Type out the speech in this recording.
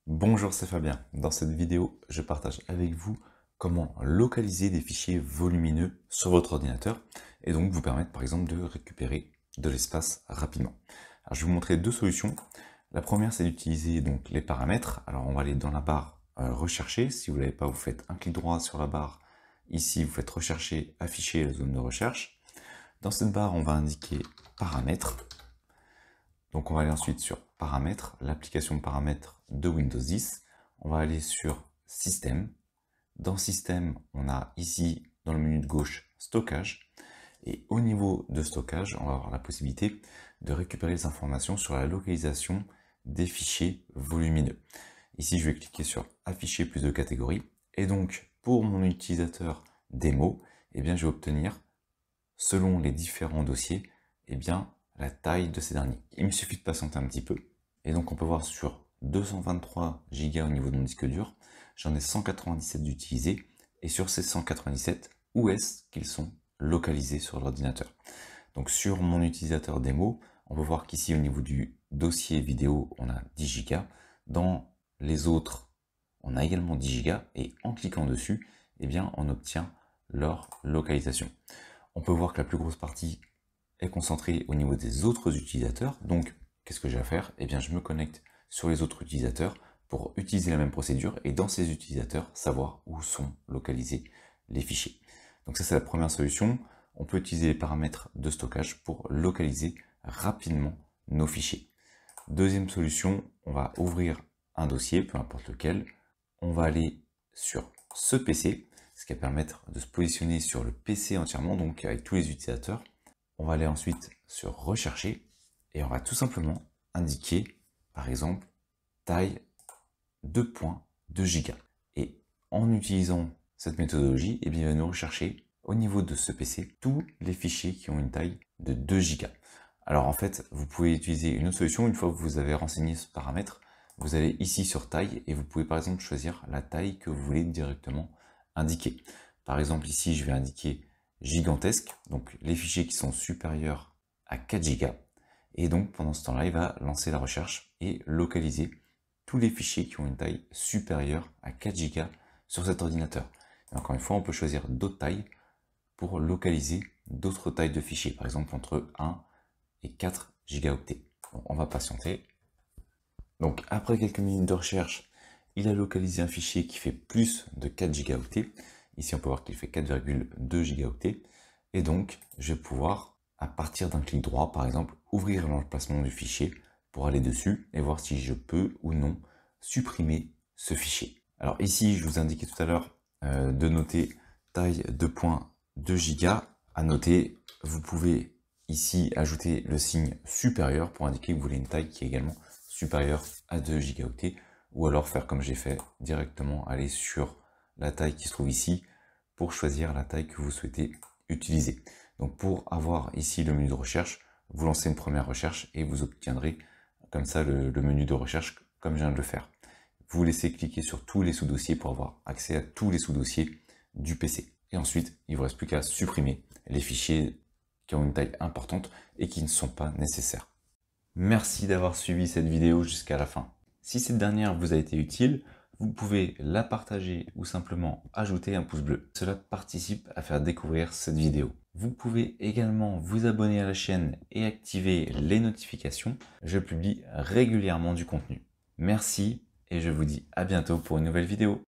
Bonjour, c'est Fabien. Dans cette vidéo, je partage avec vous comment localiser des fichiers volumineux sur votre ordinateur et donc vous permettre par exemple de récupérer de l'espace rapidement. Alors, je vais vous montrer deux solutions. La première, c'est d'utiliser donc les paramètres. Alors on va aller dans la barre rechercher. Si vous ne l'avez pas, vous faites un clic droit sur la barre. Ici, vous faites rechercher, afficher la zone de recherche. Dans cette barre, on va indiquer paramètres. Donc on va aller ensuite sur paramètres, l'application de paramètres de Windows 10. On va aller sur système. Dans système, on a ici dans le menu de gauche stockage. Et au niveau de stockage, on va avoir la possibilité de récupérer les informations sur la localisation des fichiers volumineux. Ici, je vais cliquer sur afficher plus de catégories. Et donc, pour mon utilisateur démo, je vais obtenir, selon les différents dossiers, la taille de ces derniers. Il me suffit de patienter un petit peu. Et donc on peut voir sur 223 Go au niveau de mon disque dur, j'en ai 197 d'utilisés. Et sur ces 197, où est-ce qu'ils sont localisés sur l'ordinateur? Donc sur mon utilisateur démo, on peut voir qu'ici au niveau du dossier vidéo, on a 10 Go. Dans les autres, on a également 10 Go. Et en cliquant dessus, on obtient leur localisation. On peut voir que la plus grosse partie est concentré au niveau des autres utilisateurs. Donc, qu'est-ce que j'ai à faire? Je me connecte sur les autres utilisateurs pour utiliser la même procédure et dans ces utilisateurs, savoir où sont localisés les fichiers. Donc ça, c'est la première solution. On peut utiliser les paramètres de stockage pour localiser rapidement nos fichiers. Deuxième solution, on va ouvrir un dossier, peu importe lequel. On va aller sur ce PC, ce qui va permettre de se positionner sur le PC entièrement, donc avec tous les utilisateurs. On va aller ensuite sur rechercher et on va tout simplement indiquer, par exemple, taille 2.2 Go. Et en utilisant cette méthodologie, il va nous rechercher au niveau de ce PC tous les fichiers qui ont une taille de 2 Go. Alors en fait, vous pouvez utiliser une autre solution. Une fois que vous avez renseigné ce paramètre, vous allez ici sur taille et vous pouvez par exemple choisir la taille que vous voulez directement indiquer. Par exemple ici, je vais indiquer gigantesque, donc les fichiers qui sont supérieurs à 4 Go. Et donc pendant ce temps-là, il va lancer la recherche et localiser tous les fichiers qui ont une taille supérieure à 4 Go sur cet ordinateur. Et encore une fois, on peut choisir d'autres tailles pour localiser d'autres tailles de fichiers, par exemple entre 1 et 4 gigaoctets. Bon, on va patienter. Donc après quelques minutes de recherche, il a localisé un fichier qui fait plus de 4 gigaoctets. Ici, on peut voir qu'il fait 4,2 gigaoctets. Et donc, je vais pouvoir, à partir d'un clic droit, par exemple, ouvrir l'emplacement du fichier pour aller dessus et voir si je peux ou non supprimer ce fichier. Alors ici, je vous indiquais tout à l'heure de noter taille 2.2 Go. À noter, vous pouvez ici ajouter le signe supérieur pour indiquer que vous voulez une taille qui est également supérieure à 2 gigaoctets, ou alors faire comme j'ai fait, directement aller sur la taille qui se trouve ici pour choisir la taille que vous souhaitez utiliser. Donc pour avoir ici le menu de recherche, vous lancez une première recherche et vous obtiendrez comme ça le menu de recherche comme je viens de le faire. Vous laissez cliquer sur tous les sous-dossiers pour avoir accès à tous les sous-dossiers du PC. Et ensuite, il ne vous reste plus qu'à supprimer les fichiers qui ont une taille importante et qui ne sont pas nécessaires. Merci d'avoir suivi cette vidéo jusqu'à la fin. Si cette dernière vous a été utile, vous pouvez la partager ou simplement ajouter un pouce bleu. Cela participe à faire découvrir cette vidéo. Vous pouvez également vous abonner à la chaîne et activer les notifications. Je publie régulièrement du contenu. Merci et je vous dis à bientôt pour une nouvelle vidéo.